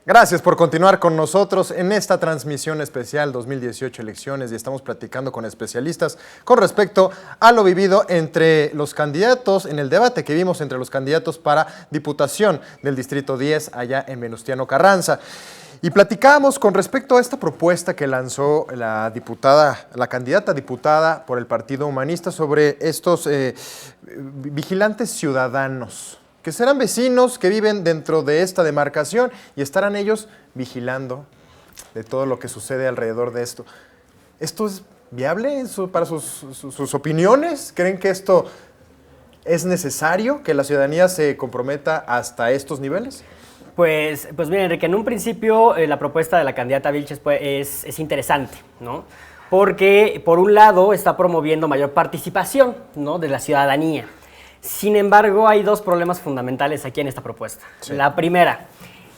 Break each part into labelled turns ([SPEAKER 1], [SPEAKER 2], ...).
[SPEAKER 1] Gracias por continuar con nosotros en esta transmisión especial 2018 elecciones y estamos platicando con especialistas con respecto a lo vivido entre los candidatos, en el debate que vimos entre los candidatos para Diputación del Distrito 10 allá en Venustiano Carranza. Y platicábamos con respecto a esta propuesta que lanzó la candidata diputada por el Partido Humanista sobre estos vigilantes ciudadanos, que serán vecinos que viven dentro de esta demarcación y estarán ellos vigilando de todo lo que sucede alrededor de esto. ¿Esto es viable para sus opiniones? ¿Creen que esto es necesario, que la ciudadanía se comprometa hasta estos niveles?
[SPEAKER 2] Pues bien, Enrique, en un principio la propuesta de la candidata Vilches es interesante, ¿no? Porque, por un lado, está promoviendo mayor participación, ¿no?, de la ciudadanía. Sin embargo, hay dos problemas fundamentales aquí en esta propuesta. Sí. La primera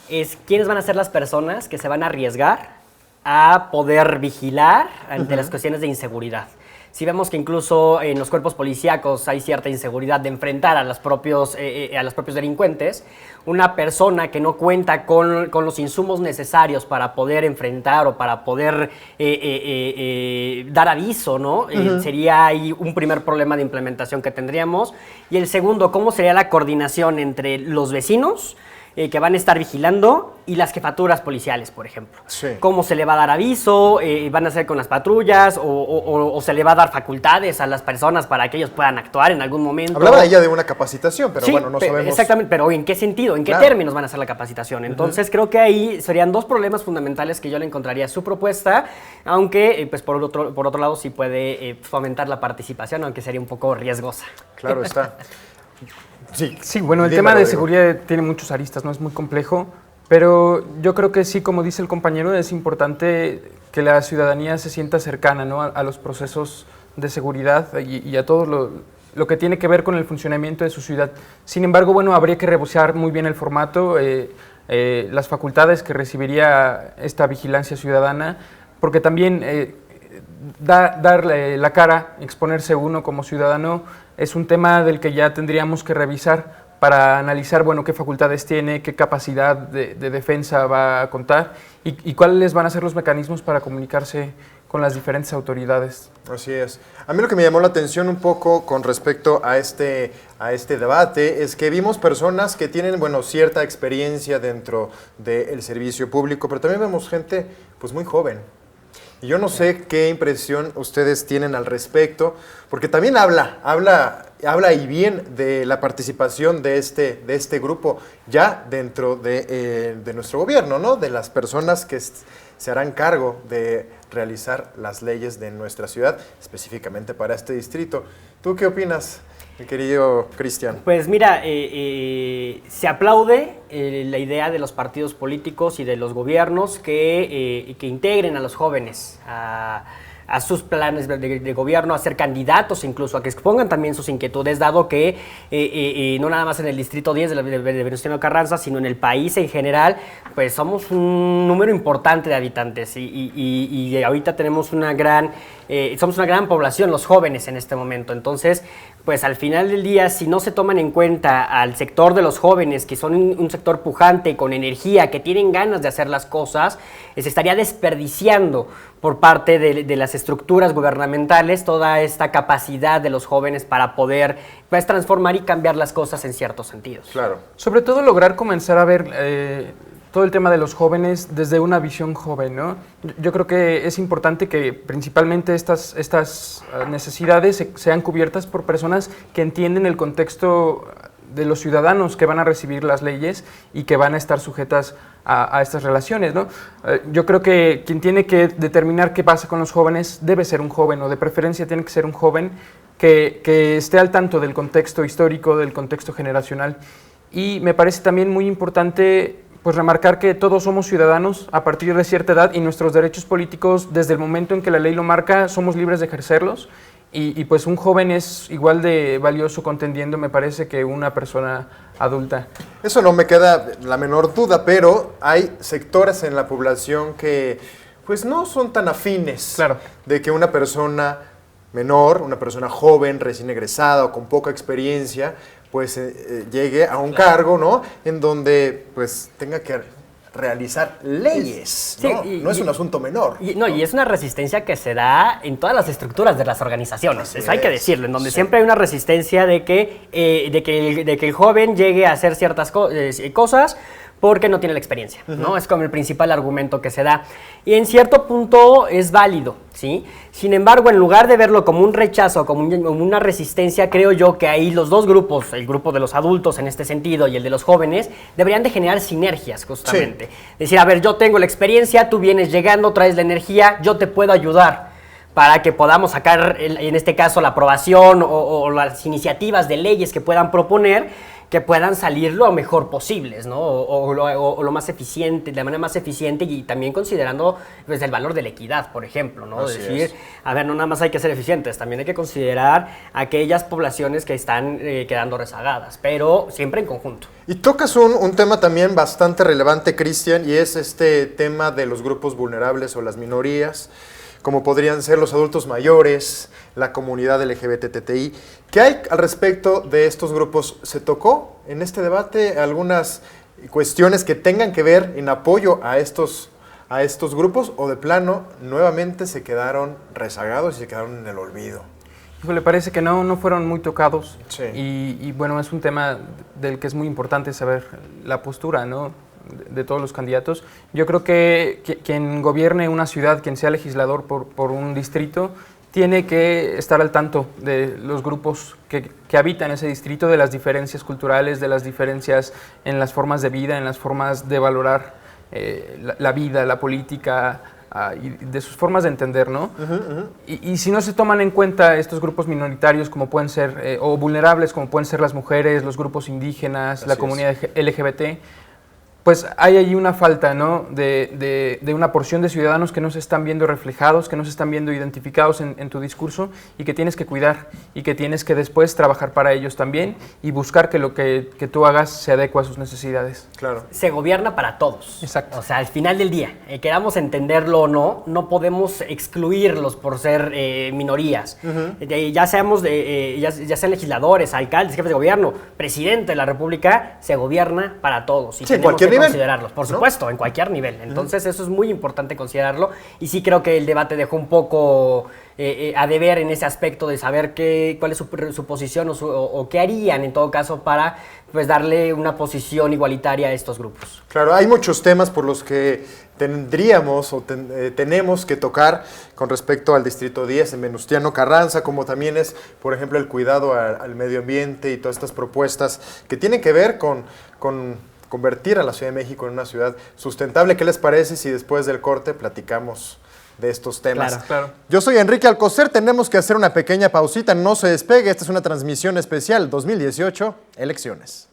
[SPEAKER 2] es quiénes van a ser las personas que se van a arriesgar a poder vigilar ante las cuestiones de inseguridad. Si vemos que incluso en los cuerpos policíacos hay cierta inseguridad de enfrentar a los propios delincuentes, una persona que no cuenta con los insumos necesarios para poder enfrentar o para poder dar aviso, ¿no? Sería ahí un primer problema de implementación que tendríamos. Y el segundo, ¿cómo sería la coordinación entre los vecinos que van a estar vigilando y las jefaturas policiales, por ejemplo? Sí. ¿Cómo se le va a dar aviso? ¿Van a hacer con las patrullas? ¿O se le va a dar facultades a las personas para que ellos puedan actuar en algún momento?
[SPEAKER 1] Hablaba ella de una capacitación, pero sí, bueno, no sabemos.
[SPEAKER 2] Exactamente, pero ¿en qué sentido? ¿En qué términos van a hacer la capacitación? Entonces, creo que ahí serían dos problemas fundamentales que yo le encontraría a su propuesta, aunque, pues, por otro lado, sí puede fomentar la participación, aunque sería un poco riesgosa.
[SPEAKER 1] Claro está.
[SPEAKER 3] Sí, bueno, el tema de seguridad tiene muchos aristas, ¿no? Es muy complejo, pero yo creo que sí, como dice el compañero, es importante que la ciudadanía se sienta cercana, ¿no?, a los procesos de seguridad y a todo lo que tiene que ver con el funcionamiento de su ciudad. Sin embargo, bueno, habría que revisar muy bien el formato, las facultades que recibiría esta vigilancia ciudadana, porque también darle la cara, exponerse uno como ciudadano, es un tema del que ya tendríamos que revisar para analizar, bueno, qué facultades tiene, qué capacidad de defensa va a contar y cuáles van a ser los mecanismos para comunicarse con las diferentes autoridades.
[SPEAKER 1] Así es. A mí lo que me llamó la atención un poco con respecto a este debate es que vimos personas que tienen, bueno, cierta experiencia dentro del servicio público, pero también vemos gente, pues, muy joven. Y yo no sé qué impresión ustedes tienen al respecto, porque también habla y bien de la participación de este grupo ya dentro de nuestro gobierno, ¿no? De las personas que se harán cargo de realizar las leyes de nuestra ciudad, específicamente para este distrito. ¿Tú qué opinas, mi querido Cristian?
[SPEAKER 2] Pues mira, se aplaude la idea de los partidos políticos y de los gobiernos que integren a los jóvenes a sus planes de gobierno, a ser candidatos incluso, a que expongan también sus inquietudes, dado que no nada más en el Distrito 10 de Venustiano Carranza, sino en el país en general, pues somos un número importante de habitantes y ahorita tenemos somos una gran población, los jóvenes en este momento. Entonces, pues al final del día, si no se toman en cuenta al sector de los jóvenes, que son un sector pujante, con energía, que tienen ganas de hacer las cosas, se estaría desperdiciando por parte de las estructuras gubernamentales toda esta capacidad de los jóvenes para poder, pues, transformar y cambiar las cosas en ciertos sentidos.
[SPEAKER 1] Claro.
[SPEAKER 3] Sobre todo lograr comenzar a ver todo el tema de los jóvenes desde una visión joven, ¿no? Yo creo que es importante que principalmente estas necesidades sean cubiertas por personas que entienden el contexto de los ciudadanos que van a recibir las leyes y que van a estar sujetas a estas relaciones, ¿no? Yo creo que quien tiene que determinar qué pasa con los jóvenes debe ser un joven, o de preferencia tiene que ser un joven que esté al tanto del contexto histórico, del contexto generacional. Y me parece también muy importante, pues, remarcar que todos somos ciudadanos a partir de cierta edad y nuestros derechos políticos, desde el momento en que la ley lo marca, somos libres de ejercerlos. Y pues un joven es igual de valioso contendiendo, me parece, que una persona adulta.
[SPEAKER 1] Eso no me queda la menor duda, pero hay sectores en la población que, pues, no son tan afines,
[SPEAKER 3] claro,
[SPEAKER 1] de que una persona menor, una persona joven, recién egresada o con poca experiencia, pues llegue a un cargo, ¿no?, en donde, pues, tenga que realizar leyes,
[SPEAKER 2] Sí,
[SPEAKER 1] ¿no? No es un asunto menor.
[SPEAKER 2] Y es una resistencia que se da en todas las estructuras de las organizaciones,
[SPEAKER 1] Así
[SPEAKER 2] eso hay que
[SPEAKER 1] es.
[SPEAKER 2] decirlo, en donde
[SPEAKER 1] Sí.
[SPEAKER 2] siempre hay una resistencia de que el joven llegue a hacer ciertas cosas porque no tiene la experiencia, ¿no? Es como el principal argumento que se da. Y en cierto punto es válido, ¿sí? Sin embargo, en lugar de verlo como un rechazo, como una resistencia, creo yo que ahí los dos grupos, el grupo de los adultos en este sentido y el de los jóvenes, deberían de generar sinergias justamente. Decir, a ver, yo tengo la experiencia, tú vienes llegando, traes la energía, yo te puedo ayudar para que podamos sacar, en este caso, la aprobación o las iniciativas de leyes que puedan proponer, que puedan salir lo mejor posibles, ¿no? O lo más eficiente, de la manera más eficiente y también considerando pues, el valor de la equidad, por ejemplo, ¿no?
[SPEAKER 1] Así
[SPEAKER 2] Decir,
[SPEAKER 1] es.
[SPEAKER 2] a ver, no nada más hay que ser eficientes, también hay que considerar aquellas poblaciones que están quedando rezagadas, pero siempre en conjunto.
[SPEAKER 1] Y tocas un tema también bastante relevante, Cristian, y es este tema de los grupos vulnerables o las minorías, como podrían ser los adultos mayores, la comunidad LGBTTI. ¿Qué hay al respecto de estos grupos? ¿Se tocó en este debate algunas cuestiones que tengan que ver en apoyo a estos grupos o de plano nuevamente se quedaron rezagados y se quedaron en el olvido?
[SPEAKER 3] Híjole, parece que no fueron muy tocados.
[SPEAKER 1] Sí.
[SPEAKER 3] Y bueno, es un tema del que es muy importante saber la postura, ¿no? De todos los candidatos. Yo creo que quien gobierne una ciudad, quien sea legislador por un distrito, tiene que estar al tanto de los grupos que habitan ese distrito, de las diferencias culturales, de las diferencias en las formas de vida, en las formas de valorar la vida, la política, y de sus formas de entender, ¿no? Y si no se toman en cuenta estos grupos minoritarios como pueden ser, o vulnerables como pueden ser las mujeres, los grupos indígenas, la comunidad LGBT, pues hay ahí una falta, ¿no? de una porción de ciudadanos que no se están viendo reflejados, que no se están viendo identificados en tu discurso y que tienes que cuidar y que tienes que después trabajar para ellos también y buscar que lo que tú hagas se adecue a sus necesidades.
[SPEAKER 1] Claro.
[SPEAKER 2] Se gobierna para todos.
[SPEAKER 3] Exacto.
[SPEAKER 2] O sea, al final del día, queramos entenderlo o no, no podemos excluirlos por ser minorías. Ya seamos ya sean legisladores, alcaldes, jefes de gobierno, presidente de la República, se gobierna para todos. Y
[SPEAKER 1] Sí,
[SPEAKER 2] tenemos
[SPEAKER 1] cualquier
[SPEAKER 2] que
[SPEAKER 1] nivel,
[SPEAKER 2] considerarlos, por
[SPEAKER 1] ¿no?
[SPEAKER 2] supuesto, en cualquier nivel. Entonces, eso es muy importante considerarlo. Y sí creo que el debate dejó un poco a deber en ese aspecto de saber cuál es su posición o qué harían en todo caso para pues darle una posición igualitaria a estos grupos.
[SPEAKER 1] Claro, hay muchos temas por los que tendríamos o tenemos que tocar con respecto al Distrito 10 en Venustiano Carranza, como también es, por ejemplo, el cuidado al medio ambiente y todas estas propuestas que tienen que ver con convertir a la Ciudad de México en una ciudad sustentable. ¿Qué les parece si después del corte platicamos de estos temas?
[SPEAKER 2] Claro,
[SPEAKER 3] claro.
[SPEAKER 1] Yo soy Enrique Alcocer, tenemos que hacer una pequeña pausita, no se despegue, esta es una transmisión especial 2018, elecciones.